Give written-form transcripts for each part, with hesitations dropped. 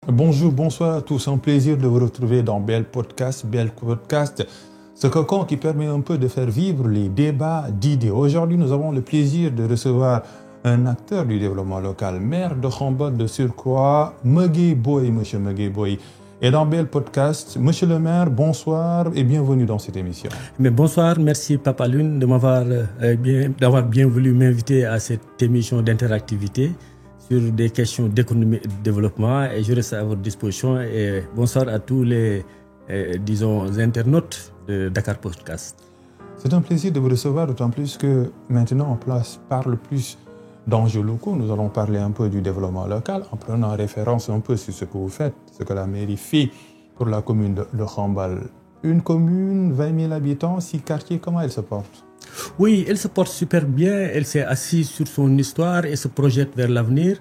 Bonjour, bonsoir à tous. Un plaisir de vous retrouver dans Bel Podcast. Ce cocon qui permet un peu de faire vivre les débats d'idées. Aujourd'hui, nous avons le plaisir de recevoir un acteur du développement local, maire de Khombole de Surcroît, Meguey Boye, monsieur Meguey Boye. Et dans Bel Podcast, monsieur le maire, bonsoir et bienvenue dans cette émission. Mais bonsoir, merci Papa Lune d'avoir bien voulu m'inviter à cette émission d'interactivité sur des questions d'économie et de développement, et je reste à votre disposition. Et bonsoir à tous les, internautes de Dakar Podcast. C'est un plaisir de vous recevoir, d'autant plus que maintenant on parle plus d'enjeux locaux. Nous allons parler un peu du développement local en prenant référence un peu sur ce que vous faites, ce que la mairie fait pour la commune de Khombole. Une commune, 20 000 habitants, 6 quartiers, comment elle se porte ? Oui, elle se porte super bien, elle s'est assise sur son histoire et se projette vers l'avenir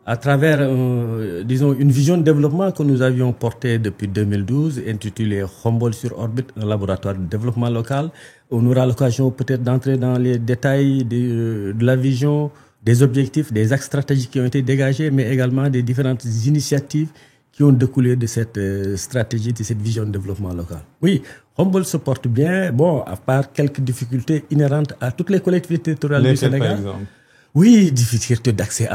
à travers, une vision de développement que nous avions portée depuis 2012, intitulée Khombole sur orbite, un laboratoire de développement local. On aura l'occasion peut-être d'entrer dans les détails de la vision, des objectifs, des axes stratégiques qui ont été dégagés, mais également des différentes initiatives qui ont découlé de cette stratégie, de cette vision de développement local. Oui, Khombole se porte bien, à part quelques difficultés inhérentes à toutes les collectivités territoriales du Sénégal. Par exemple. Oui, difficulté d'accès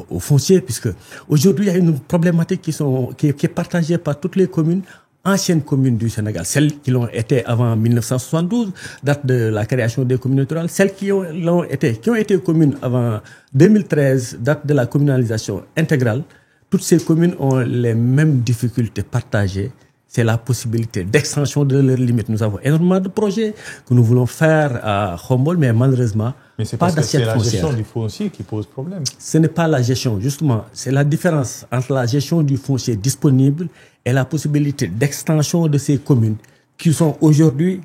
au foncier, puisque aujourd'hui, il y a une problématique qui est partagée par toutes les communes, anciennes communes du Sénégal, celles qui l'ont été avant 1972, date de la création des communes rurales, celles qui ont été communes avant 2013, date de la communalisation intégrale. Toutes ces communes ont les mêmes difficultés partagées. C'est la possibilité d'extension de leurs limites. Nous avons énormément de projets que nous voulons faire à Khombole, mais malheureusement, pas d'assiette foncière. C'est la gestion du foncier qui pose problème. Ce n'est pas la gestion, justement. C'est la différence entre la gestion du foncier disponible et la possibilité d'extension de ces communes qui sont aujourd'hui,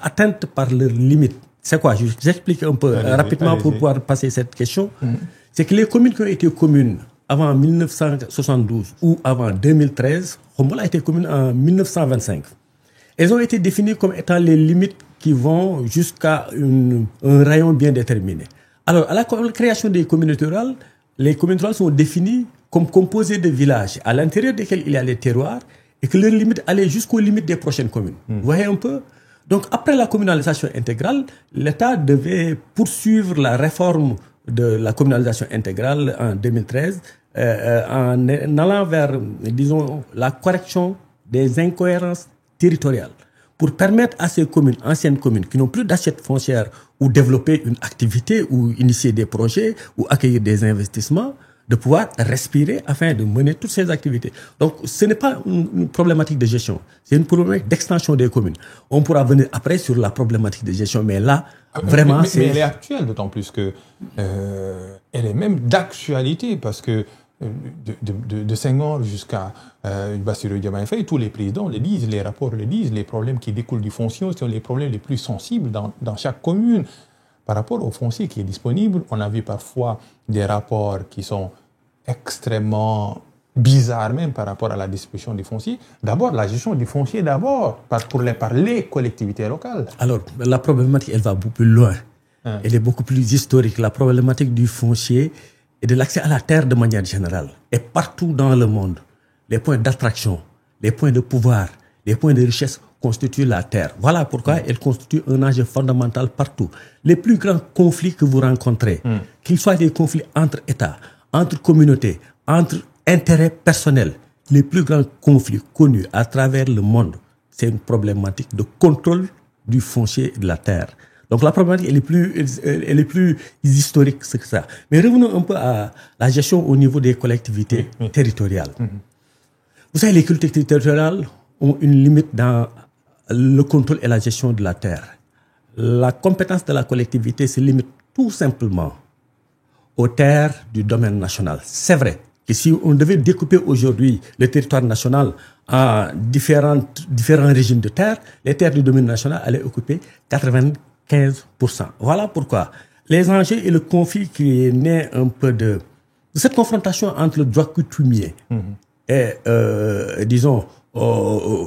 atteintes par leurs limites. C'est quoi? J'explique un peu rapidement pour pouvoir passer cette question. C'est que les communes qui ont été communes avant 1972 ou avant 2013, Khombole a été commune en 1925. Elles ont été définies comme étant les limites qui vont jusqu'à un rayon bien déterminé. Alors, à la création des communautés rurales, les communautés rurales sont définies comme composées de villages à l'intérieur desquels il y a les terroirs et que leurs limites allaient jusqu'aux limites des prochaines communes. Vous voyez un peu ? Donc, après la communalisation intégrale, l'État devait poursuivre la réforme de la communalisation intégrale en 2013 en allant vers, la correction des incohérences territoriales pour permettre à ces communes, anciennes communes, qui n'ont plus d'assiette foncière ou développer une activité ou initier des projets ou accueillir des investissements, de pouvoir respirer afin de mener toutes ces activités. Donc, ce n'est pas une problématique de gestion, c'est une problématique d'extension des communes. On pourra venir après sur la problématique de gestion, mais là, vraiment, mais elle est actuelle, d'autant plus que elle est même d'actualité, parce que de Senghor jusqu'à Bassirou Diomaye Faye, tous les présidents le disent, les rapports le disent, les problèmes qui découlent du foncier sont les problèmes les plus sensibles dans chaque commune. Par rapport au foncier qui est disponible, on a vu parfois des rapports qui sont extrêmement bizarres même par rapport à la distribution du foncier. D'abord, la gestion du foncier par les collectivités locales. Alors, la problématique, elle va beaucoup plus loin. Elle est beaucoup plus historique. La problématique du foncier et de l'accès à la terre de manière générale. Et partout dans le monde, les points d'attraction, les points de pouvoir, les points de richesse constituent la terre. Voilà pourquoi elle constitue un enjeu fondamental partout. Les plus grands conflits que vous rencontrez, qu'ils soient des conflits entre États, entre communautés, entre intérêts personnels, les plus grands conflits connus à travers le monde, c'est une problématique de contrôle du foncier et de la terre. Donc la problématique, elle est plus historique que ça. Mais revenons un peu à la gestion au niveau des collectivités territoriales. Vous savez, les collectivités territoriales ont une limite dans le contrôle et la gestion de la terre. La compétence de la collectivité se limite tout simplement aux terres du domaine national. C'est vrai que si on devait découper aujourd'hui le territoire national en différents régimes de terres, les terres du domaine national allaient occuper 95%. Voilà pourquoi les enjeux et le conflit qui est né un peu de cette confrontation entre le droit coutumier et,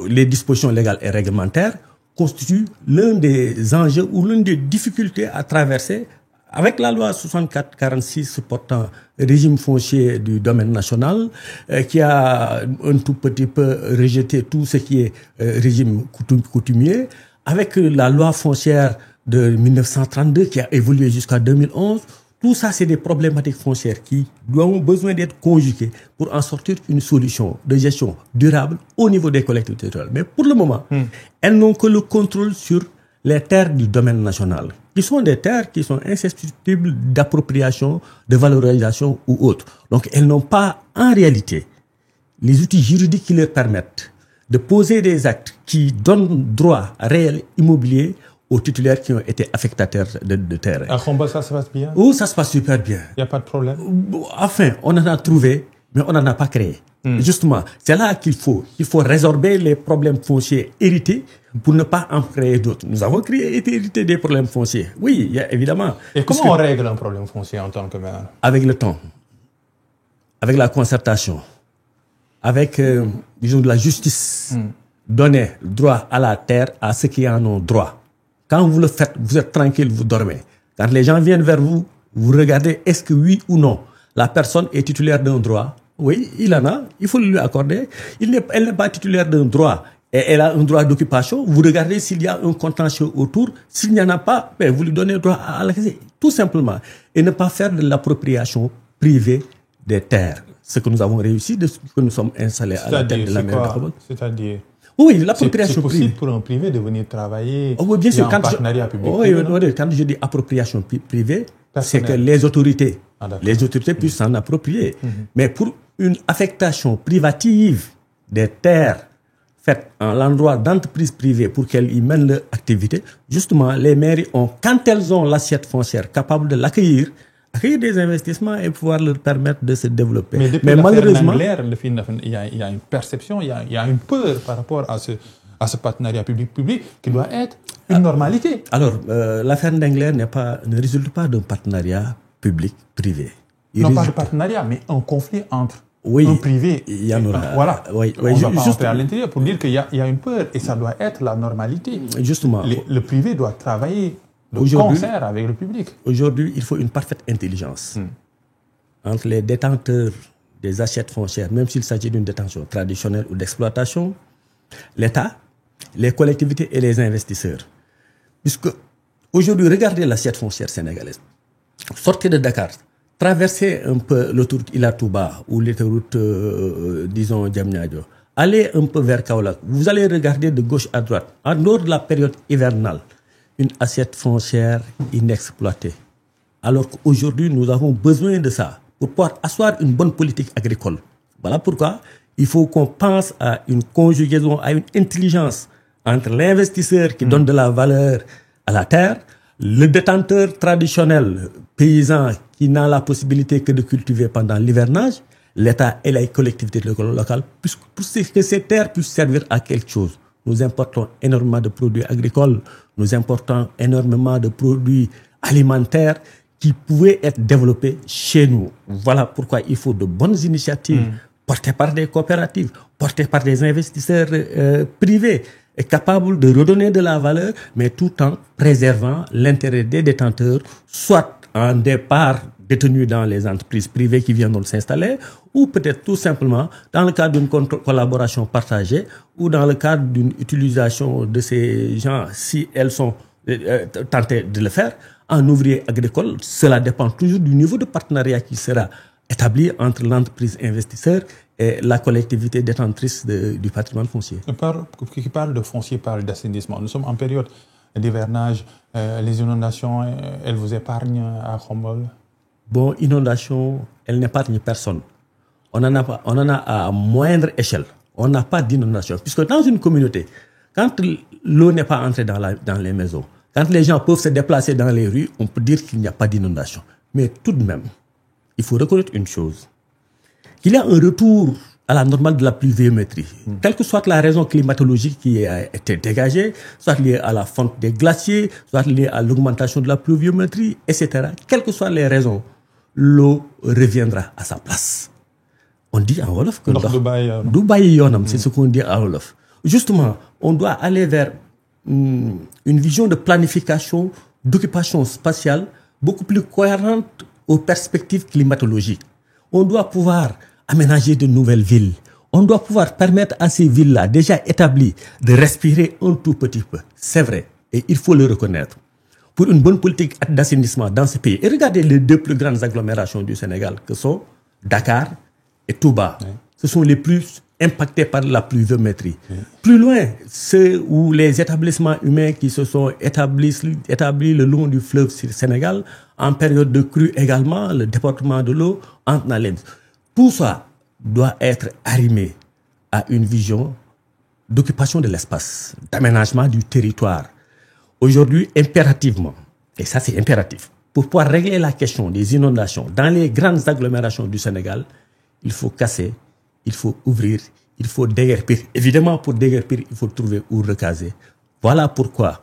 les dispositions légales et réglementaires constitue l'un des enjeux ou l'une des difficultés à traverser avec la loi 64-46 portant régime foncier du domaine national, qui a un tout petit peu rejeté tout ce qui est régime coutumier, avec la loi foncière de 1932 qui a évolué jusqu'à 2011, tout ça, c'est des problématiques foncières qui ont besoin d'être conjuguées pour en sortir une solution de gestion durable au niveau des collectivités territoriales. Mais pour le moment, elles n'ont que le contrôle sur les terres du domaine national, qui sont des terres qui sont insusceptibles d'appropriation, de valorisation ou autre. Donc, elles n'ont pas, en réalité, les outils juridiques qui leur permettent de poser des actes qui donnent droit réel immobilier aux titulaires qui ont été affectataires de terrain. À Khombole, ça se passe bien? Oh, ça se passe super bien. Il n'y a pas de problème? Enfin, on en a trouvé, mais on n'en a pas créé. Justement, c'est là qu'il faut résorber les problèmes fonciers hérités pour ne pas en créer d'autres. Nous avons hérité des problèmes fonciers. Oui, il y a, évidemment. Et comment on règle un problème foncier en tant que maire? Avec le temps, avec la concertation, avec, disons, de la justice. Donner droit à la terre à ceux qui en ont droit. Quand vous le faites, vous êtes tranquille, vous dormez. Quand les gens viennent vers vous, vous regardez est-ce que oui ou non, la personne est titulaire d'un droit. Oui, il en a, il faut lui accorder. Elle n'est pas titulaire d'un droit et elle a un droit d'occupation. Vous regardez s'il y a un contentieux autour. S'il n'y en a pas, ben vous lui donnez droit à l'accès. Tout simplement. Et ne pas faire de l'appropriation privée des terres. Ce que nous avons réussi depuis que nous sommes installés à la tête de la mairie de Khombole. C'est-à-dire oui, l'appropriation privée. C'est possible pour un privé de venir travailler bien sûr, en partenariat public. Quand je dis appropriation privée, c'est que les autorités puissent s'en approprier. Mais pour une affectation privative des terres faites en l'endroit d'entreprises privées pour qu'elles y mènent leur activité, justement, les mairies ont, quand elles ont l'assiette foncière capable de l'accueillir, accueillir des investissements et pouvoir leur permettre de se développer. Mais malheureusement, il y a une perception, il y a une peur par rapport à ce partenariat public-public qui doit être une normalité. Alors, l'affaire Ndingler ne résulte pas d'un partenariat public-privé. Non, pas de partenariat, mais un conflit entre un privé. Il y en aura. Voilà. On va pas entrer à l'intérieur pour dire qu'il y a une peur et ça doit être la normalité. Justement. Le privé doit travailler de concert avec le public. Aujourd'hui, il faut une parfaite intelligence entre les détenteurs des assiettes foncières, même s'il s'agit d'une détention traditionnelle ou d'exploitation, l'État, les collectivités et les investisseurs. Puisque aujourd'hui, regardez l'assiette foncière sénégalaise. Sortez de Dakar, traversez un peu l'autoroute Ila Touba ou l'autoroute, disons, Diamniadio. Allez un peu vers Kaolack. Vous allez regarder de gauche à droite. En dehors de la période hivernale, une assiette foncière inexploitée. Alors qu'aujourd'hui, nous avons besoin de ça pour pouvoir asseoir une bonne politique agricole. Voilà pourquoi il faut qu'on pense à une conjugaison, à une intelligence entre l'investisseur qui donne de la valeur à la terre, le détenteur traditionnel, paysan qui n'a la possibilité que de cultiver pendant l'hivernage, l'État et les collectivités locales, pour que ces terres puissent servir à quelque chose. Nous importons énormément de produits agricoles, nous importons énormément de produits alimentaires qui pouvaient être développés chez nous. Voilà pourquoi il faut de bonnes initiatives portées par des coopératives, portées par des investisseurs privés, capables de redonner de la valeur, mais tout en préservant l'intérêt des détenteurs, soit en départ détenus dans les entreprises privées qui viennent de s'installer, ou peut-être tout simplement dans le cadre d'une collaboration partagée, ou dans le cadre d'une utilisation de ces gens, si elles sont tentées de le faire, en ouvrier agricole. Cela dépend toujours du niveau de partenariat qui sera établi entre l'entreprise investisseur et la collectivité détentrice du patrimoine foncier. Qui parle de foncier parle d'assainissement. Nous sommes en période d'hivernage. Les inondations, elles vous épargnent à Khombole? Bon, inondation, elle n'épargne personne. On en a à moindre échelle. On n'a pas d'inondation. Puisque dans une communauté, quand l'eau n'est pas entrée dans les maisons, quand les gens peuvent se déplacer dans les rues, on peut dire qu'il n'y a pas d'inondation. Mais tout de même, il faut reconnaître une chose. Qu'il y a un retour à la normale de la pluviométrie. Quelle que soit la raison climatologique qui a été dégagée, soit liée à la fonte des glaciers, soit liée à l'augmentation de la pluviométrie, etc. Quelles que soient les raisons, l'eau reviendra à sa place. On dit en Wolof que Dubaï Yonam, c'est ce qu'on dit en Wolof. Justement, on doit aller vers une vision de planification, d'occupation spatiale, beaucoup plus cohérente aux perspectives climatologiques. On doit pouvoir aménager de nouvelles villes. On doit pouvoir permettre à ces villes-là, déjà établies, de respirer un tout petit peu. C'est vrai, et il faut le reconnaître. Pour une bonne politique d'assainissement dans ce pays, et regardez les deux plus grandes agglomérations du Sénégal, que sont Dakar et Touba. Oui. Ce sont les plus impactés par la pluviométrie. Oui. Plus loin, ceux où les établissements humains qui se sont établis le long du fleuve Sénégal, en période de crue également, le déportement de l'eau entre dans les... Tout ça doit être arrimé à une vision d'occupation de l'espace, d'aménagement du territoire. Aujourd'hui, impérativement, et ça c'est impératif, pour pouvoir régler la question des inondations dans les grandes agglomérations du Sénégal, il faut casser, il faut ouvrir, il faut déguerpir. Évidemment, pour déguerpir, il faut trouver où recaser. Voilà pourquoi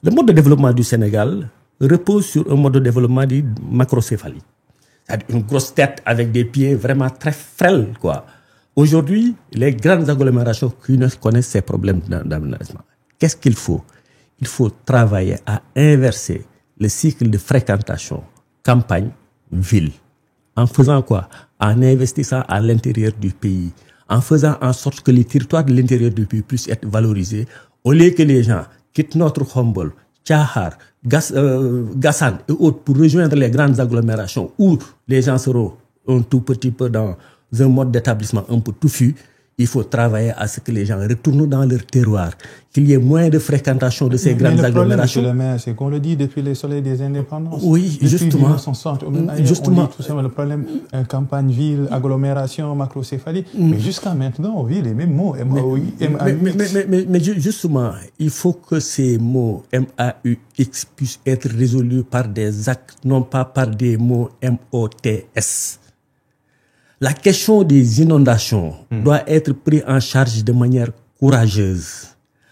le mode de développement du Sénégal repose sur un mode de développement dit macrocéphalie. C'est-à-dire une grosse tête avec des pieds vraiment très frêles, quoi. Aujourd'hui, les grandes agglomérations qui ne connaissent ces problèmes d'aménagement. Qu'est-ce qu'il faut? Il faut travailler à inverser le cycle de fréquentation campagne-ville. En faisant quoi? En investissant à l'intérieur du pays. En faisant en sorte que les territoires de l'intérieur du pays puissent être valorisés. Au lieu que les gens quittent notre Khombol, Tchahar, Gassane et autres pour rejoindre les grandes agglomérations où les gens seront un tout petit peu dans un mode d'établissement un peu touffu. Il faut travailler à ce que les gens retournent dans leur terroir, qu'il y ait moins de fréquentation de ces grandes agglomérations. Le maire, c'est qu'on le dit depuis les soleils des indépendances. Oui, depuis justement. 1960, justement. On dit tout simplement le problème campagne-ville, agglomération, macrocéphalie. Mais jusqu'à maintenant, on vit les mêmes mots. Mais justement, il faut que ces mots MAUX puissent être résolus par des actes, non pas par des mots MOTS. La question des inondations doit être prise en charge de manière courageuse.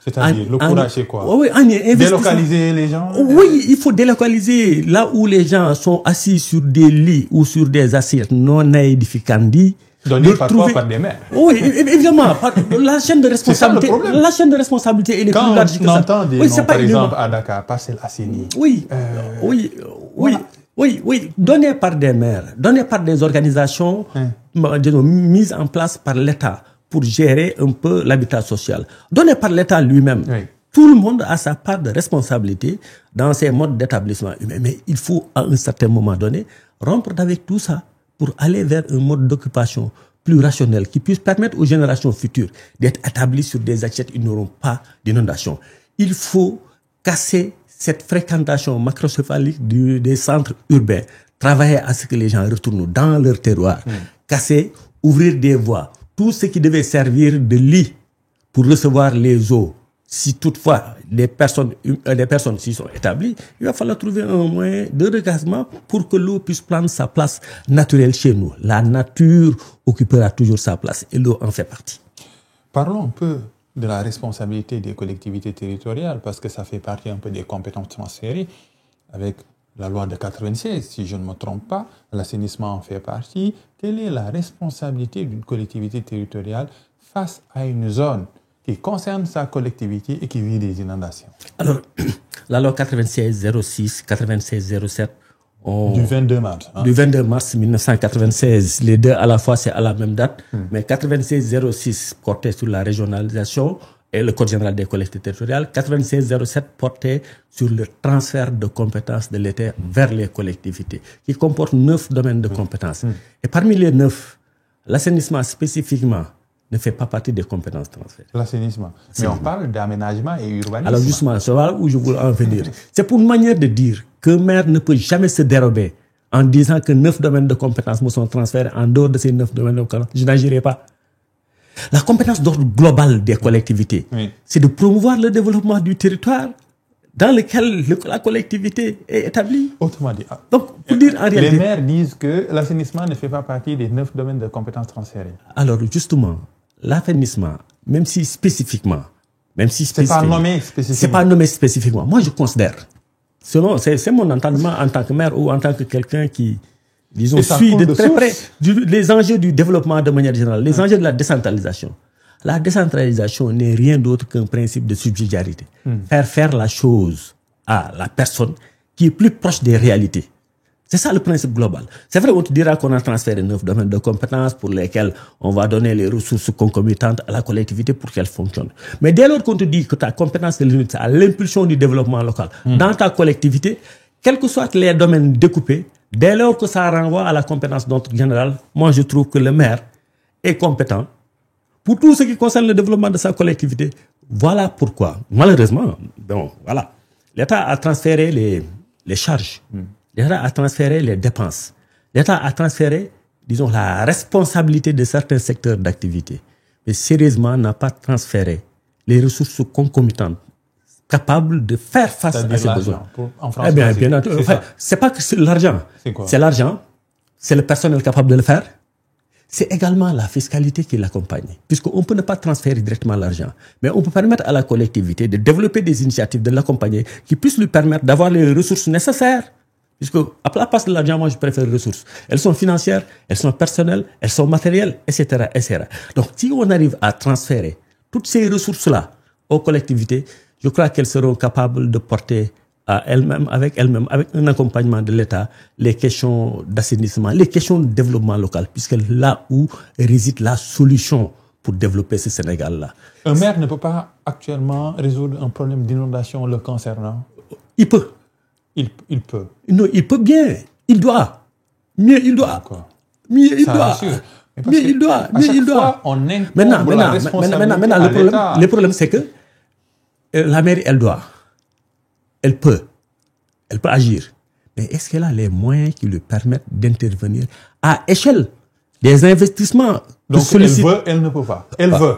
C'est-à-dire, le courage, c'est quoi? Oui, délocaliser les gens? Oui, il faut délocaliser là où les gens sont assis sur des lits ou sur des assiettes non aedificandi. Donné parfois par des maires. Oui, évidemment. La chaîne de responsabilité, la chaîne de responsabilité est plus large que ça. Quand on entend des noms, par exemple, à Dakar, Parcelles Assainies. Oui, donné par des maires, donné par des organisations mises en place par l'État pour gérer un peu l'habitat social, donné par l'État lui-même. Oui. Tout le monde a sa part de responsabilité dans ces modes d'établissement humain. Mais il faut, à un certain moment donné, rompre avec tout ça pour aller vers un mode d'occupation plus rationnel qui puisse permettre aux générations futures d'être établies sur des assiettes où ils n'auront pas d'inondation. Il faut casser cette fréquentation macrocéphalique des centres urbains, travailler à ce que les gens retournent dans leur terroir, casser, ouvrir des voies, tout ce qui devait servir de lit pour recevoir les eaux. Si toutefois des personnes s'y sont établies, il va falloir trouver un moyen de recasement pour que l'eau puisse prendre sa place naturelle chez nous. La nature occupera toujours sa place et l'eau en fait partie. Parlons un peu de la responsabilité des collectivités territoriales, parce que ça fait partie un peu des compétences transférées avec la loi de 96, si je ne me trompe pas, l'assainissement en fait partie. Quelle est la responsabilité d'une collectivité territoriale face à une zone qui concerne sa collectivité et qui vit des inondations? Alors, la loi 96-06, 96-07, du 22 mars. Du 22 mars 1996. Les deux à la fois, c'est à la même date. Mais 96-06 portait sur la régionalisation et le Code général des collectivités territoriales. 96-07 portait sur le transfert de compétences de l'État vers les collectivités, qui comporte 9 domaines de compétences. Et parmi les 9, l'assainissement spécifiquement ne fait pas partie des compétences transférées. L'assainissement. Mais on parle d'aménagement et urbanisme. Alors justement, c'est là où je voulais en venir. C'est pour une manière de dire qu'un maire ne peut jamais se dérober en disant que 9 domaines de compétences me sont transférés. En dehors de ces 9 domaines de compétences, je n'agirai pas. La compétence d'ordre global des collectivités, c'est de promouvoir le développement du territoire dans lequel la collectivité est établie. Autrement dit, donc, pour dire en réalité, les maires disent que l'assainissement ne fait pas partie des 9 domaines de compétences transférées. Alors justement, l'assainissement, même si spécifiquement, c'est pas nommé spécifiquement. C'est pas nommé spécifiquement. Moi, je considère, c'est mon entendement en tant que maire ou en tant que quelqu'un qui, disons, suit de très près les enjeux du développement de manière générale, les enjeux de la décentralisation. La décentralisation n'est rien d'autre qu'un principe de subsidiarité. Faire la chose à la personne qui est plus proche des réalités. C'est ça le principe global. C'est vrai, on te dira qu'on a transféré 9 domaines de compétences pour lesquels on va donner les ressources concomitantes à la collectivité pour qu'elle fonctionne. Mais dès lors qu'on te dit que ta compétence est limitée à l'impulsion du développement local dans ta collectivité, quels que soient les domaines découpés, dès lors que ça renvoie à la compétence d'ordre général, moi je trouve que le maire est compétent pour tout ce qui concerne le développement de sa collectivité. Voilà pourquoi, malheureusement, bon, voilà, l'État a transféré les charges. L'État a transféré les dépenses. L'État a transféré, disons, la responsabilité de certains secteurs d'activité. Mais sérieusement, n'a pas transféré les ressources concomitantes capables de faire face à ces besoins. En France, Eh bien, enfin, c'est pas que c'est l'argent. C'est quoi? C'est l'argent, c'est le personnel capable de le faire. C'est également la fiscalité qui l'accompagne. Puisqu'on peut ne pas transférer directement l'argent, mais on peut permettre à la collectivité de développer des initiatives, de l'accompagner, qui puissent lui permettre d'avoir les ressources nécessaires. Puisque, à la place de l'argent, moi, je préfère les ressources. Elles sont financières, elles sont personnelles, elles sont matérielles, etc., etc. Donc, si on arrive à transférer toutes ces ressources-là aux collectivités, je crois qu'elles seront capables de porter à elles-mêmes, avec un accompagnement de l'État, les questions d'assainissement, les questions de développement local, puisque là où réside la solution pour développer ce Sénégal-là. Un maire ne peut pas actuellement résoudre un problème d'inondation le concernant. Il peut. Il peut. Non, il peut bien. Il doit. Mieux, il doit. D'accord. Mieux, il Ça doit. rassure. Mieux, il doit. Mieux, il doit. On incombe la responsabilité à l'État. Le problème, c'est que la mairie, elle doit. Elle peut agir. Mais est-ce qu'elle a les moyens qui lui permettent d'intervenir à échelle des investissements? Donc, elle veut, elle ne peut pas. Elle veut.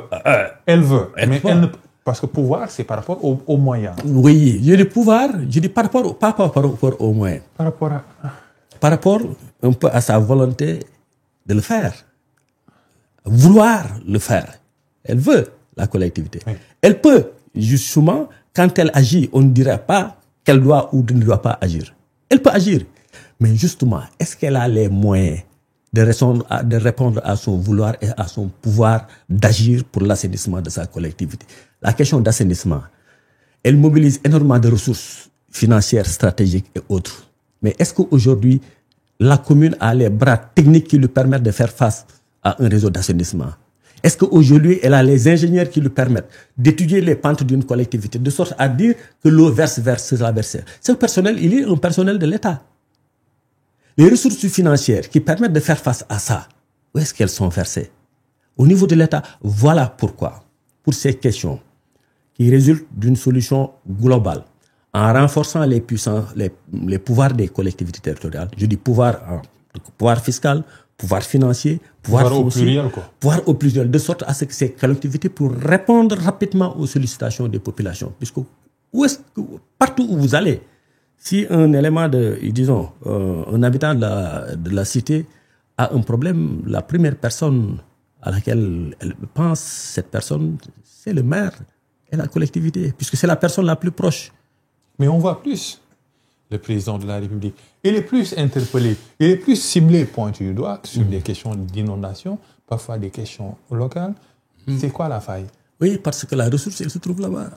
Mais elle ne peut. Parce que pouvoir, c'est par rapport aux moyens. Oui, je dis pouvoir, je dis pas par rapport aux moyens. Par rapport un peu à sa volonté de le faire. Vouloir le faire. Elle veut la collectivité. Oui. Elle peut, justement, quand elle agit, on ne dirait pas qu'elle doit ou ne doit pas agir. Elle peut agir. Mais justement, est-ce qu'elle a les moyens de répondre à son vouloir et à son pouvoir d'agir pour l'assainissement de sa collectivité? La question d'assainissement, elle mobilise énormément de ressources financières, stratégiques et autres. Mais est-ce qu'aujourd'hui, la commune a les bras techniques qui lui permettent de faire face à un réseau d'assainissement? Est-ce qu'aujourd'hui, elle a les ingénieurs qui lui permettent d'étudier les pentes d'une collectivité, de sorte à dire que l'eau verse vers la versée? Ce personnel, il est un personnel de l'État. Les ressources financières qui permettent de faire face à ça, où est-ce qu'elles sont versées? Au niveau de l'État, voilà pourquoi, pour ces questions qui résultent d'une solution globale, en renforçant les pouvoirs des collectivités territoriales, je dis pouvoir fiscal, pouvoir financier, pouvoir foncier, pouvoir au pluriel, de sorte à ce que ces collectivités pour répondre rapidement aux sollicitations des populations. Puisque partout où vous allez, si un élément disons, un habitant de la cité a un problème, la première personne à laquelle elle pense, cette personne, c'est le maire et la collectivité, puisque c'est la personne la plus proche. Mais on voit plus le président de la République. Il est plus interpellé, il est plus ciblé, pointu du doigt, sur des questions d'inondation, parfois des questions locales. C'est quoi la faille? Oui, parce que la ressource, elle se trouve là-bas.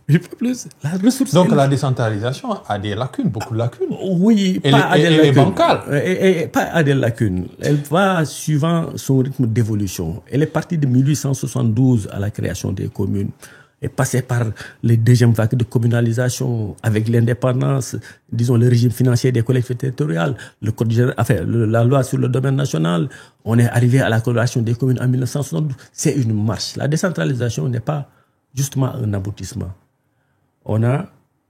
Il faut plus. La ressource. Donc la décentralisation a des lacunes, beaucoup de lacunes. Oui, elle est bancale. Et pas à des lacunes. Elle va suivant son rythme d'évolution. Elle est partie de 1872 à la création des communes. Est passée par les deuxièmes vagues de communalisation avec l'indépendance, disons le régime financier des collectivités territoriales, le code général, enfin, la loi sur le domaine national. On est arrivé à la coloration des communes en 1972. C'est une marche. La décentralisation n'est pas justement un aboutissement. On a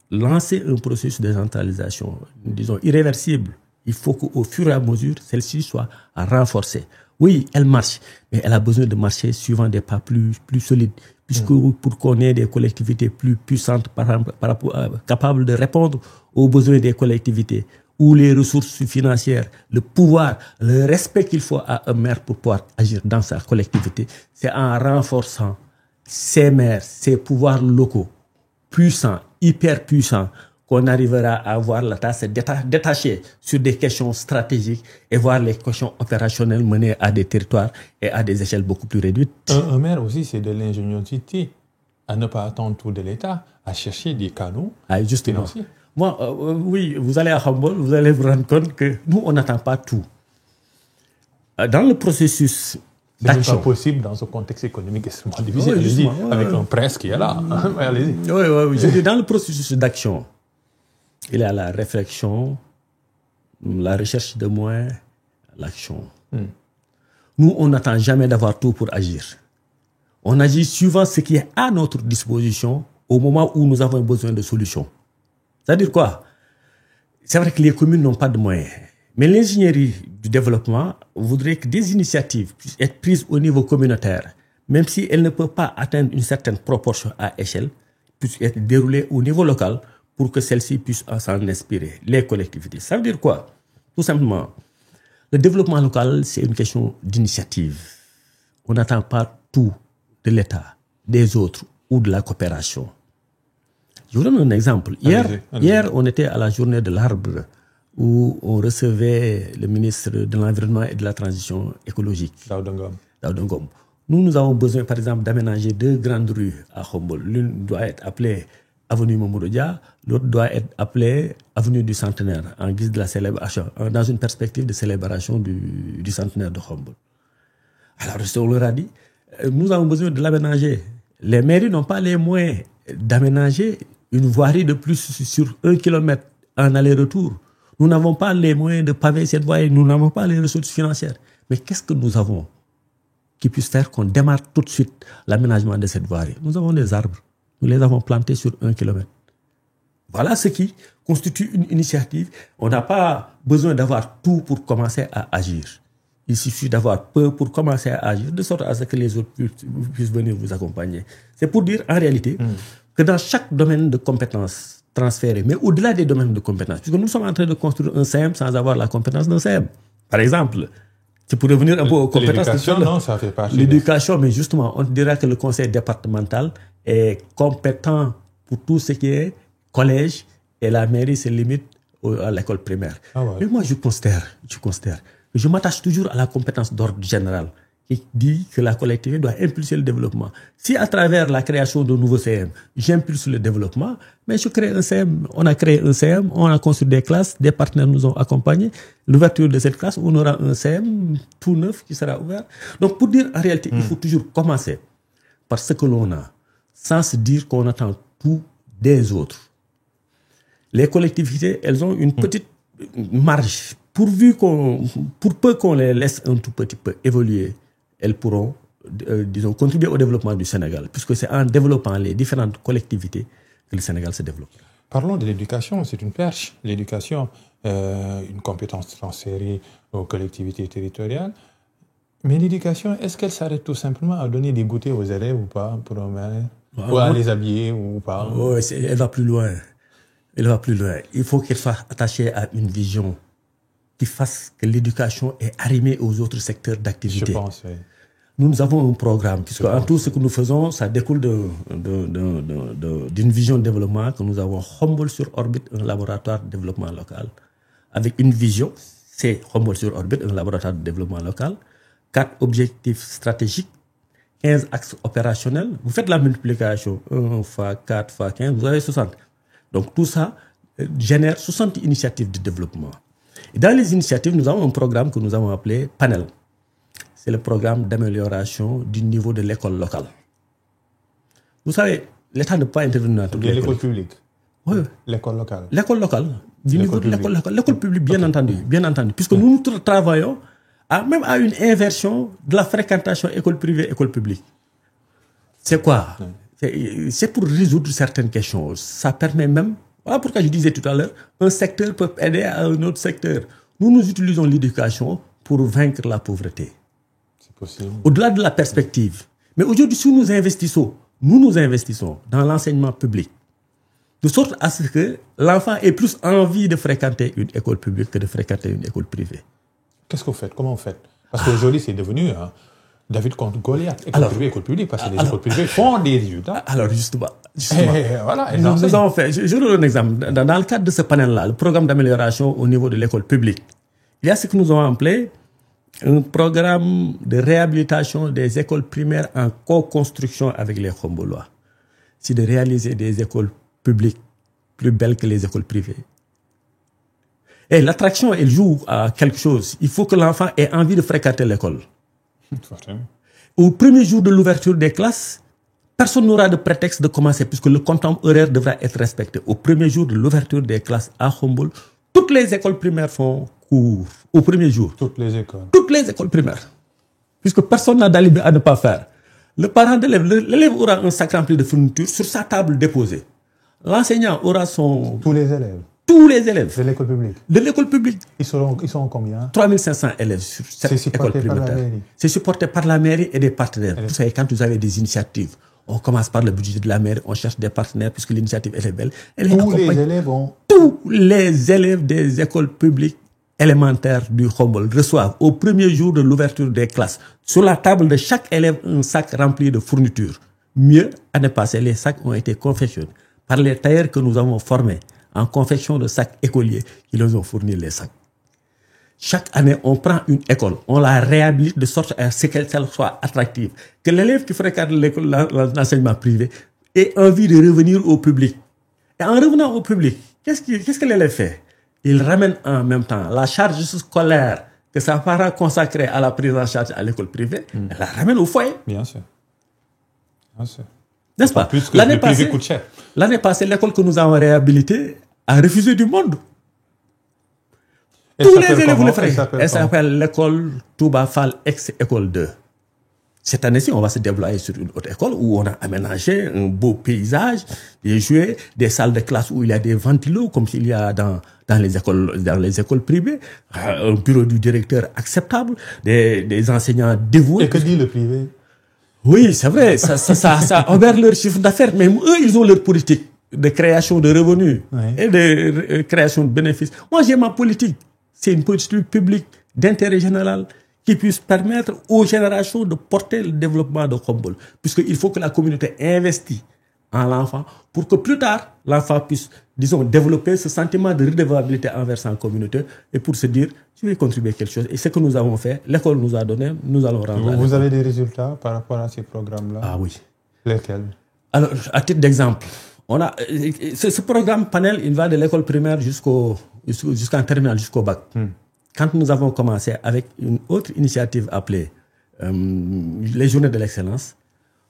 lancé un processus de décentralisation, disons, irréversible. Il faut qu'au fur et à mesure, celle-ci soit renforcée. Oui, elle marche, mais elle a besoin de marcher suivant des pas plus solides. Puisque pour qu'on ait des collectivités plus puissantes, capables de répondre aux besoins des collectivités, où les ressources financières, le pouvoir, le respect qu'il faut à un maire pour pouvoir agir dans sa collectivité, c'est en renforçant ces maires, ces pouvoirs locaux, puissants, hyper puissants, qu'on arrivera à voir la tâche détachée sur des questions stratégiques et voir les questions opérationnelles menées à des territoires et à des échelles beaucoup plus réduites. Un maire aussi, c'est de l'ingéniosité, à ne pas attendre tout de l'État, à chercher des canaux financiers. Moi, oui, vous allez à Humboldt, vous allez vous rendre compte que nous, on n'attend pas tout. Dans le processus d'action... C'est même pas possible dans ce contexte économique extrêmement difficile. Allez-y, avec un presse qui est là. Allez-y. Oui. Je dis, dans le processus d'action, il y a la réflexion, la recherche de moyens, l'action. Nous, on n'attend jamais d'avoir tout pour agir. On agit suivant ce qui est à notre disposition au moment où nous avons besoin de solutions. C'est-à-dire quoi? C'est vrai que les communes n'ont pas de moyens. Mais l'ingénierie du développement voudrait que des initiatives puissent être prises au niveau communautaire, même si elles ne peuvent pas atteindre une certaine proportion à échelle, puissent être déroulées au niveau local pour que celles-ci puissent s'en inspirer, les collectivités. Ça veut dire quoi? Tout simplement, le développement local, c'est une question d'initiative. On n'attend pas tout de l'État, des autres ou de la coopération. Je vous donne un exemple. Hier, on était à la journée de l'arbre où on recevait le ministre de l'Environnement et de la Transition écologique. Daouda Ngom. Nous avons besoin, par exemple, d'aménager 2 grandes rues à Humboldt. L'une doit être appelée avenue Mamadou Dia, l'autre doit être appelée avenue du Centenaire, en guise de la célébration, dans une perspective de célébration du centenaire de Humboldt. Alors, on leur a dit, nous avons besoin de l'aménager. Les mairies n'ont pas les moyens d'aménager une voirie de plus sur 1 kilomètre en aller-retour. Nous n'avons pas les moyens de paver cette voirie, nous n'avons pas les ressources financières. Mais qu'est-ce que nous avons qui puisse faire qu'on démarre tout de suite l'aménagement de cette voirie? Nous avons des arbres. Nous les avons plantés sur 1 kilomètre. Voilà ce qui constitue une initiative. On n'a pas besoin d'avoir tout pour commencer à agir. Il suffit d'avoir peu pour commencer à agir, de sorte à ce que les autres puissent venir vous accompagner. C'est pour dire, en réalité, que dans chaque domaine de compétences transférées, mais au-delà des domaines de compétences, puisque nous sommes en train de construire un CM sans avoir la compétence d'un CM. Par exemple, c'est pour revenir un peu aux compétences. L'éducation, non, ça fait partie. L'éducation, mais justement, on dira que le conseil départemental est compétent pour tout ce qui est collège et la mairie se limite à l'école primaire. Mais moi, je considère, je m'attache toujours à la compétence d'ordre général qui dit que la collectivité doit impulser le développement. Si à travers la création de nouveaux CM, j'impulse le développement, mais je crée un CM, on a créé un CM, on a construit des classes, des partenaires nous ont accompagnés. L'ouverture de cette classe, on aura un CM tout neuf qui sera ouvert. Donc pour dire en réalité, il faut toujours commencer par ce que l'on a, sans se dire qu'on attend tout des autres. Les collectivités, elles ont une petite marge. Pour peu qu'on les laisse un tout petit peu évoluer, elles pourront, disons, contribuer au développement du Sénégal, puisque c'est en développant les différentes collectivités que le Sénégal se développe. Parlons de l'éducation, c'est une perche. L'éducation, une compétence transférée aux collectivités territoriales. Mais l'éducation, est-ce qu'elle s'arrête tout simplement à donner des goûters aux élèves ou pas, ou à les habiller ou pas? Oui, elle va plus loin. Elle va plus loin. Il faut qu'elle soit attachée à une vision qui fasse que l'éducation est arrimée aux autres secteurs d'activité. Je pense, oui. Nous avons un programme, puisque en tout ce que nous faisons, ça découle d'une vision de développement que nous avons. Humboldt sur orbite, un laboratoire de développement local. Avec une vision, c'est Humboldt sur orbite, un laboratoire de développement local. 4 objectifs stratégiques, 15 axes opérationnels. Vous faites la multiplication, 1 fois 4 fois 15, vous avez 60. Donc tout ça génère 60 initiatives de développement. Et dans les initiatives, nous avons un programme que nous avons appelé PANEL. C'est le programme d'amélioration du niveau de l'école locale. Vous savez, l'État ne peut pas intervenir dans toutes les l'école publique. Oui. L'école locale. L'école locale. Du niveau de l'école locale. L'école publique, bien entendu. Puisque nous travaillons même à une inversion de la fréquentation école privée, école publique. C'est quoi? C'est pour résoudre certaines questions. Ça permet même, voilà pourquoi je disais tout à l'heure, un secteur peut aider à un autre secteur. Nous utilisons l'éducation pour vaincre la pauvreté. C'est possible. Au-delà de la perspective. Mais aujourd'hui, si nous investissons dans l'enseignement public, de sorte à ce que l'enfant ait plus envie de fréquenter une école publique que de fréquenter une école privée. Qu'est-ce que vous faites? Comment vous faites? Parce qu'aujourd'hui, c'est devenu David contre Goliath. École privée, école publique, parce que les écoles privées font des résultats. Alors, justement. Voilà, nous avons fait, je donne un exemple. Dans le cadre de ce panel-là, le programme d'amélioration au niveau de l'école publique, il y a ce que nous avons appelé un programme de réhabilitation des écoles primaires en co-construction avec les Humbollois. C'est de réaliser des écoles publiques plus belles que les écoles privées. Et l'attraction, elle joue à quelque chose. Il faut que l'enfant ait envie de fréquenter l'école. Au premier jour de l'ouverture des classes, personne n'aura de prétexte de commencer puisque le comptant horaire devra être respecté. Au premier jour de l'ouverture des classes à Khombole, toutes les écoles primaires font cours. Au premier jour. Toutes les écoles. Toutes les écoles primaires. Puisque personne n'a d'alibi à ne pas faire. Le parent d'élève, l'élève aura un sac rempli de fournitures sur sa table déposée. L'enseignant aura son... Tous les élèves. Tous les élèves. De l'école publique. De l'école publique. Ils sont combien? 3500 élèves sur cette école primaire. C'est supporté par la mairie et des partenaires. Vous savez, quand vous avez des initiatives, on commence par le budget de la mairie, on cherche des partenaires puisque l'initiative elle est belle. Tous les élèves ont... Tous les élèves des écoles publiques élémentaires du Khombole reçoivent au premier jour de l'ouverture des classes sur la table de chaque élève un sac rempli de fournitures. Mieux, l'année passée, les sacs ont été confectionnés par les tailleurs que nous avons formés en confection de sacs écoliers qui nous ont fourni les sacs. Chaque année, on prend une école, on la réhabilite de sorte à ce qu'elle soit attractive. Que l'élève qui fréquente l'école, l'enseignement privé ait envie de revenir au public. Et en revenant au public, qu'est-ce que l'élève fait? Il ramène en même temps la charge scolaire que sa parent consacrait à la prise en charge à l'école privée, elle la ramène au foyer. Bien sûr. Bien sûr. N'est-ce pas? Plus que le privé coûte cher. L'année passée, l'école que nous avons réhabilitée a refusé du monde. Tous les élèves voulaient faire. Elle s'appelle l'école Touba Fall ex-école 2. Cette année-ci, on va se déployer sur une autre école où on a aménagé un beau paysage, des jouets, des salles de classe où il y a des ventilos comme il y a dans les écoles privées, un bureau du directeur acceptable, des enseignants dévoués. Et que dit le privé? Oui, c'est vrai, ça envers leur chiffre d'affaires, mais eux, ils ont leur politique de création de revenus et de création de bénéfices. Moi, j'ai ma politique. C'est une politique publique d'intérêt général qui puisse permettre aux générations de porter le développement de Khombole. Puisqu'il faut que la communauté investisse en l'enfant pour que plus tard, l'enfant puisse, disons, développer ce sentiment de redevabilité envers sa communauté et pour se dire, je vais contribuer à quelque chose. Et ce que nous avons fait, l'école nous a donné, nous allons rendre. Vous avez des résultats par rapport à ces programmes-là? Ah oui. Lesquels? Alors, à titre d'exemple, on a ce programme panel, il va de l'école primaire jusqu'en terminale, jusqu'au bac. Quand nous avons commencé avec une autre initiative appelée les journées de l'excellence,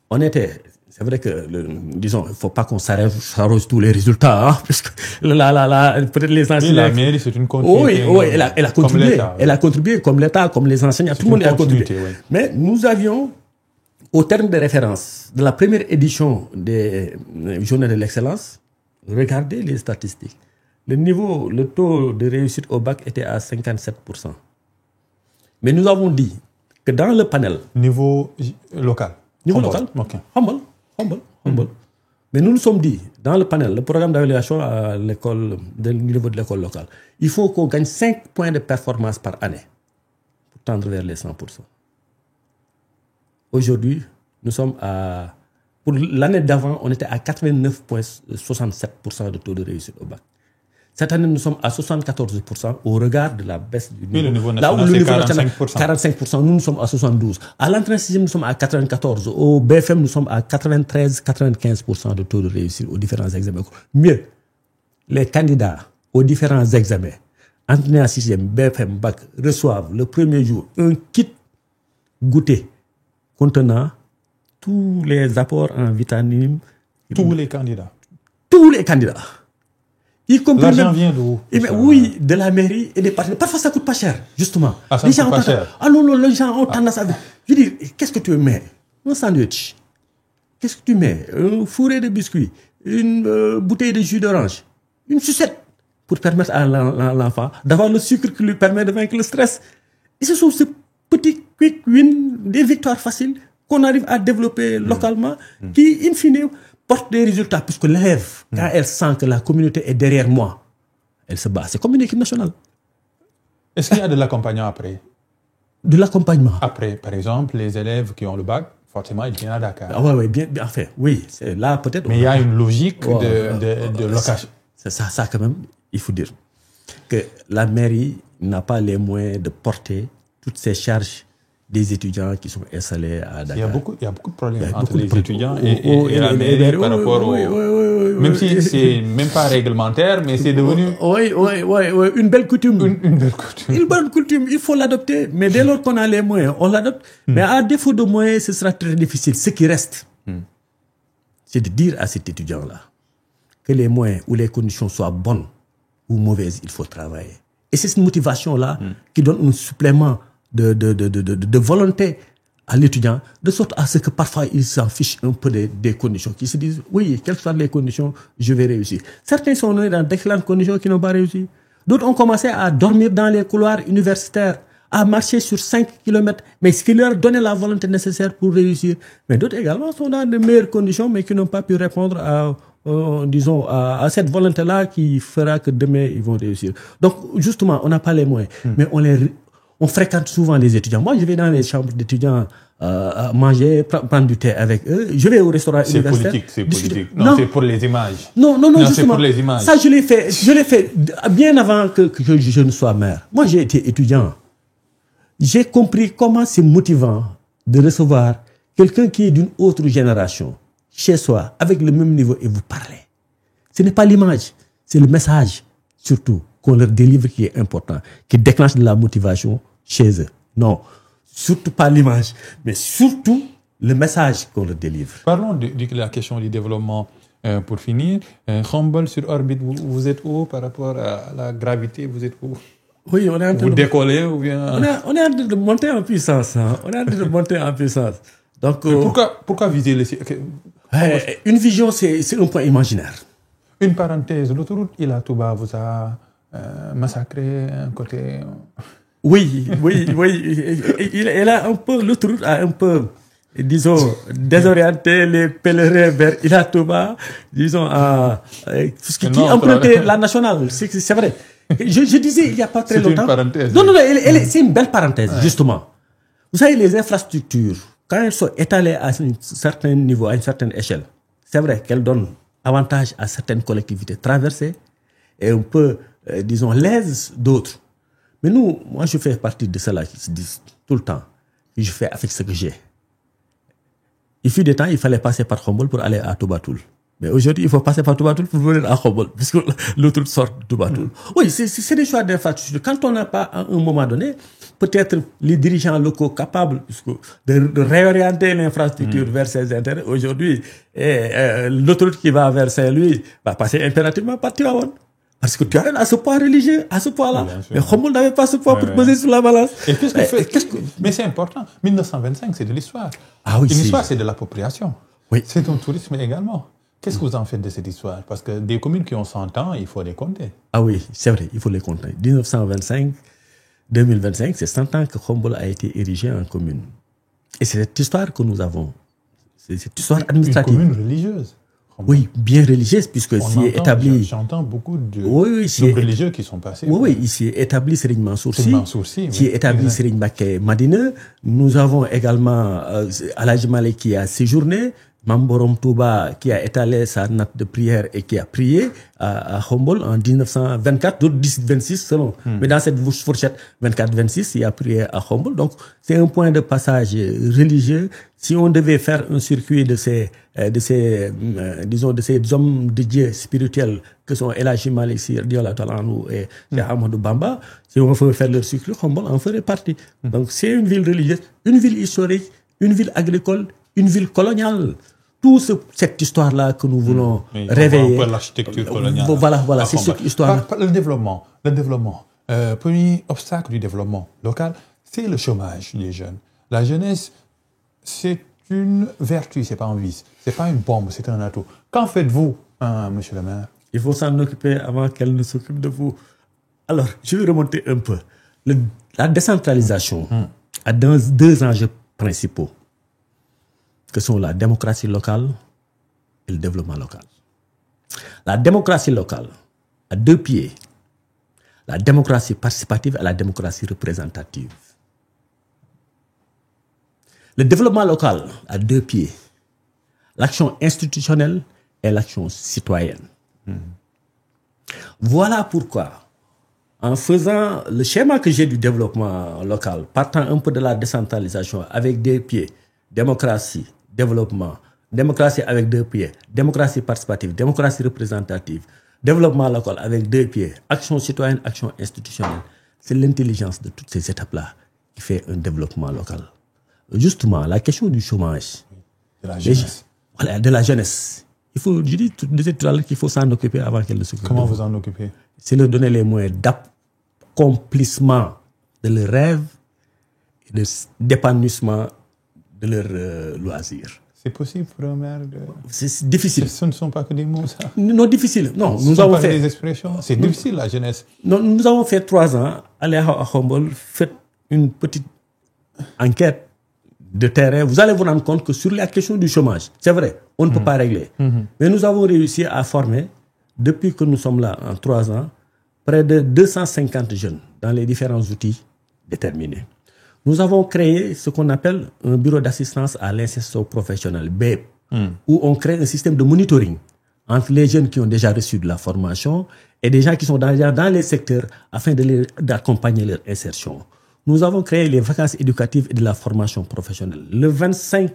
on était, c'est vrai que, disons, il ne faut pas qu'on s'arrose tous les résultats, hein, puisque peut-être les enseignants... La mairie, c'est une continuité. Oui, elle a contribué. Elle a contribué comme l'État, comme les enseignants, tout le monde a contribué. Oui. Mais nous avions, au terme de référence de la première édition des journées de l'excellence, regardez les statistiques. Le taux de réussite au bac était à 57%. Mais nous avons dit que dans le panel... Niveau local. Niveau local. Okay. Humble. Mais nous nous sommes dit, dans le panel, le programme d'évaluation à l'école, au niveau de l'école locale, il faut qu'on gagne 5 points de performance par année pour tendre vers les 100%. Aujourd'hui, nous sommes à... Pour l'année d'avant, on était à 89,67% de taux de réussite au bac. Cette année, nous sommes à 74% au regard de la baisse du niveau. Oui, le niveau national, c'est 45%. Nous sommes à 72%. À l'entrée 6e, nous sommes à 94%. Au BFM, nous sommes à 93-95% de taux de réussite aux différents examens. Mieux, les candidats aux différents examens, entrée en 6e, BFM, bac, reçoivent le premier jour un kit goûter contenant tous les apports en vitamines. Tous les candidats. L'argent vient d'où? Oui, de la mairie et des partenaires. Parfois, ça ne coûte pas cher, justement. Ah, ça ne coûte pas cher. Ah non, les gens ont tendance à... Je dis, qu'est-ce que tu mets? Un sandwich. Qu'est-ce que tu mets? Un fourré de biscuits. Une bouteille de jus d'orange. Une sucette. Pour permettre à l'enfant d'avoir le sucre qui lui permet de vaincre le stress. Et ce sont ces petits quick wins, des victoires faciles qu'on arrive à développer localement qui, in fine, porte des résultats, puisque l'élève, quand elle sent que la communauté est derrière moi, elle se bat. C'est comme une équipe nationale. Est-ce qu'il y a de l'accompagnement après? De l'accompagnement. Après, par exemple, les élèves qui ont le bac, forcément, ils viennent à Dakar. Ah oui, bien fait. Oui, c'est là peut-être... Mais il y a une logique de location. C'est ça quand même, il faut dire que la mairie n'a pas les moyens de porter toutes ces charges des étudiants qui sont installés à Dakar. Il y a beaucoup de problèmes entre les étudiants et la mairie par rapport au... Même si c'est même pas réglementaire, mais c'est devenu... Oui, une belle coutume. Une belle coutume. Une bonne coutume, il faut l'adopter. Mais dès lors qu'on a les moyens, on l'adopte. Mais à défaut de moyens, ce sera très difficile. Ce qui reste, c'est de dire à cet étudiant-là que les moyens ou les conditions soient bonnes ou mauvaises, il faut travailler. Et c'est cette motivation-là qui donne un supplément de volonté à l'étudiant, de sorte à ce que parfois il s'en fiche un peu des conditions, qui se disent, oui, quelles soient les conditions, je vais réussir. Certains sont nés dans d'excellentes conditions qui n'ont pas réussi. D'autres ont commencé à dormir dans les couloirs universitaires, à marcher sur 5 kilomètres, mais ce qui leur donnait la volonté nécessaire pour réussir. Mais d'autres également sont dans de meilleures conditions, mais qui n'ont pas pu répondre à cette volonté-là qui fera que demain, ils vont réussir. Donc, justement, on n'a pas les moyens, mais on fréquente souvent les étudiants. Moi, je vais dans les chambres d'étudiants manger, prendre du thé avec eux. Je vais au restaurant universitaire. C'est politique. Non, c'est pour les images. Non, justement. C'est pour les images. Ça, je l'ai fait bien avant que je ne sois maire. Moi, j'ai été étudiant. J'ai compris comment c'est motivant de recevoir quelqu'un qui est d'une autre génération chez soi, avec le même niveau, et vous parlez. Ce n'est pas l'image, c'est le message, surtout, qu'on leur délivre qui est important, qui déclenche de la motivation chez eux. Non, surtout pas l'image, mais surtout le message qu'on leur délivre. Parlons de la question du développement. Pour finir, Khombole sur orbite, vous êtes où par rapport à la gravité? Vous êtes où? Oui, on est en train vous décollez ou bien... On est en train de monter en puissance. On est en train de monter en puissance. Donc, pourquoi viser les... Une vision, c'est un point imaginaire. Une parenthèse, l'autoroute Ila Touba vous a massacré un côté... Oui. Elle a un peu, l'autoroute a un peu, disons, désorienté les pèlerins vers Ila Touba, disons, qui empruntait la nationale. C'est vrai. Je disais il n'y a pas très longtemps. C'est une parenthèse. Non, c'est une belle parenthèse, justement. Vous savez, les infrastructures, quand elles sont étalées à un certain niveau, à une certaine échelle, c'est vrai qu'elles donnent avantage à certaines collectivités traversées et un peu, disons, lèsent d'autres. Mais moi, je fais partie de ceux-là qui se disent tout le temps que je fais avec ce que j'ai. Il fut des temps, il fallait passer par Khombole pour aller à Toubatoul. Mais aujourd'hui, il faut passer par Toubatoul pour venir à Khombole, puisque l'autre sort de Toubatoul. Oui, c'est des choix d'infrastructure. Quand on n'a pas, à un moment donné, peut-être les dirigeants locaux capables de réorienter l'infrastructure vers ses intérêts, aujourd'hui, l'autoroute qui va vers Saint-Louis va passer impérativement par Tivaouane. Parce que tu as ce poids religieux, à ce poids-là. Mais Khombole n'avait pas ce poids pour peser sur la balance. Et mais c'est important. 1925, c'est de l'histoire. Ah oui, une histoire, c'est de l'appropriation. Oui. C'est un tourisme également. Qu'est-ce que vous en faites de cette histoire? Parce que des communes qui ont 100 ans, il faut les compter. Ah oui, c'est vrai, il faut les compter. 1925, 2025, c'est 100 ans que Khombole a été érigé en commune. Et c'est cette histoire que nous avons. C'est cette histoire administrative. Une commune religieuse. Oui, bien religieuse, puisque s'y est établi... J'entends beaucoup de religieux qui sont passés. Oui, ici est établi Serigne Mansour Sy, qui est établi exact. Serigne Mbacké Madina. Nous avons également Alhaji Malick qui a séjourné, Mamborom Touba qui a étalé sa natte de prière et qui a prié à Khombole en 1924, d'autres 18-26 selon. Mais dans cette fourchette 24-26, il a prié à Khombole. Donc, c'est un point de passage religieux. Si on devait faire un circuit de ces hommes de Dieu spirituels que sont El Hadji Malick Sy et Cheikh Ahmadou Bamba, si on veut faire leur circuit, Khombole en ferait partie. Donc, c'est une ville religieuse, une ville historique, une ville agricole, une ville coloniale. Toute cette histoire-là que nous voulons réveiller. Un peu l'architecture coloniale. Voilà, c'est cette histoire. Le développement. Premier obstacle du développement local, c'est le chômage des jeunes. La jeunesse, c'est une vertu, c'est pas un vice. C'est pas une bombe, c'est un atout. Qu'en faites-vous, monsieur le maire? Il faut s'en occuper avant qu'elle ne s'occupe de vous. Alors, je vais remonter un peu. La décentralisation a deux enjeux principaux, que sont la démocratie locale et le développement local. La démocratie locale a deux pieds. La démocratie participative et la démocratie représentative. Le développement local a deux pieds. L'action institutionnelle et l'action citoyenne. Voilà pourquoi, en faisant le schéma que j'ai du développement local, partant un peu de la décentralisation avec 2 pieds, démocratie, développement, démocratie avec 2 pieds, démocratie participative, démocratie représentative, développement local avec 2 pieds, action citoyenne, action institutionnelle. C'est l'intelligence de toutes ces étapes-là qui fait un développement local. Justement, la question du chômage. De la jeunesse. Voilà, de la jeunesse. Je disais tout à l'heure qu'il faut s'en occuper avant qu'elle ne s'occupe. Comment vous en occupez? C'est leur donner les moyens d'accomplissement de leurs rêves et d'épanouissement de leurs loisirs. C'est possible pour un maire de... C'est difficile. Ce ne sont pas que des mots, ça. Non, difficile. Non, Ce ne sont pas des expressions. C'est difficile, la jeunesse. Non, nous avons fait 3 ans, allez à Khombole, faites une petite enquête de terrain. Vous allez vous rendre compte que sur la question du chômage, c'est vrai, on ne peut pas régler. Mais nous avons réussi à former, depuis que nous sommes là en 3 ans, près de 250 jeunes dans les différents outils déterminés. Nous avons créé ce qu'on appelle un bureau d'assistance à l'insertion professionnelle, BEP, où on crée un système de monitoring entre les jeunes qui ont déjà reçu de la formation et des gens qui sont déjà dans les secteurs afin d'accompagner leur insertion. Nous avons créé les vacances éducatives et de la formation professionnelle. Le 25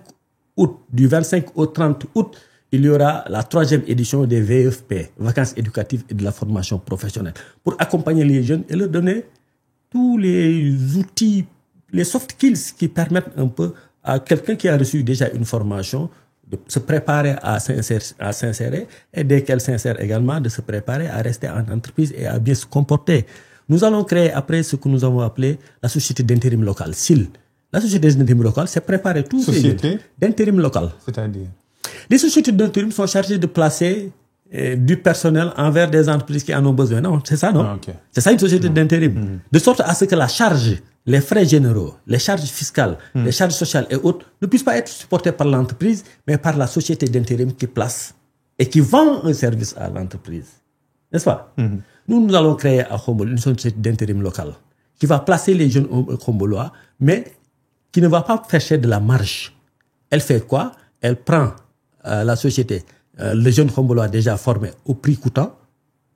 août, du 25 au 30 août, il y aura la 3e édition des VFP, vacances éducatives et de la formation professionnelle, pour accompagner les jeunes et leur donner tous les outils, les soft skills qui permettent un peu à quelqu'un qui a reçu déjà une formation de se préparer à s'insérer et dès qu'elle s'insère également, de se préparer à rester en entreprise et à bien se comporter. Nous allons créer après ce que nous avons appelé la société d'intérim local, SIL. La société d'intérim local, c'est préparer tous ces Société d'intérim local. C'est-à-dire? Les sociétés d'intérim sont chargées de placer du personnel envers des entreprises qui en ont besoin. Non, c'est ça, non? Ah, okay. C'est ça une société d'intérim. De sorte à ce que la charge, les frais généraux, les charges fiscales, les charges sociales et autres ne puissent pas être supportées par l'entreprise, mais par la société d'intérim qui place et qui vend un service à l'entreprise. N'est-ce pas? Nous allons créer à Khombole une société d'intérim locale qui va placer les jeunes khombolois, mais qui ne va pas chercher de la marge. Elle fait quoi? Elle prend la société, le jeune khombolois déjà formé au prix coûtant,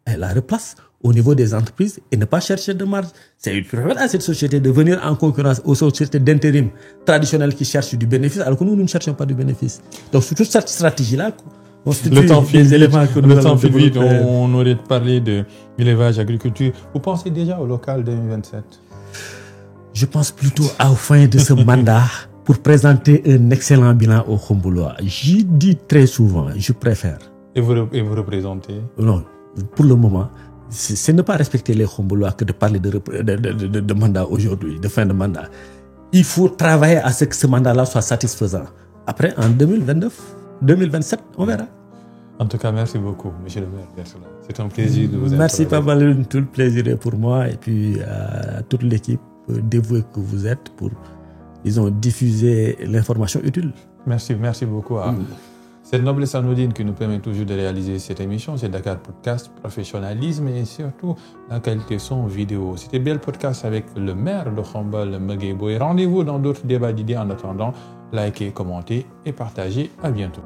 elle la replace au niveau des entreprises et ne pas chercher de marge. C'est une permettre à cette société de venir en concurrence aux sociétés d'intérim traditionnelles qui cherchent du bénéfice, alors que nous ne cherchons pas du bénéfice. Donc, sur toute cette stratégie-là, le temps file vite, on aurait parlé de l'élevage, agriculture. Vous pensez déjà au local 2027? Je pense plutôt à la fin de ce mandat pour présenter un excellent bilan aux Khombolois. Je dis très souvent, je préfère. Et vous représentez? Non, pour le moment, c'est ne pas respecter les Khombolois que de parler de mandat aujourd'hui, de fin de mandat. Il faut travailler à ce que ce mandat-là soit satisfaisant. Après, en 2027, on verra. En tout cas, merci beaucoup, monsieur le maire. C'est un plaisir de vous Merci Pabaloun, tout le plaisir est pour moi et puis à toute l'équipe dévouée que vous êtes pour, disons, diffuser l'information utile. Merci beaucoup à cette noblesse anodine qui nous permet toujours de réaliser cette émission. C'est Dakar Podcast, professionnalisme et surtout la qualité son vidéo. C'était bien le podcast avec le maire de Khombole, Megueye Boye. Rendez-vous dans d'autres débats d'idées. En attendant, likez, commentez et partagez. À bientôt.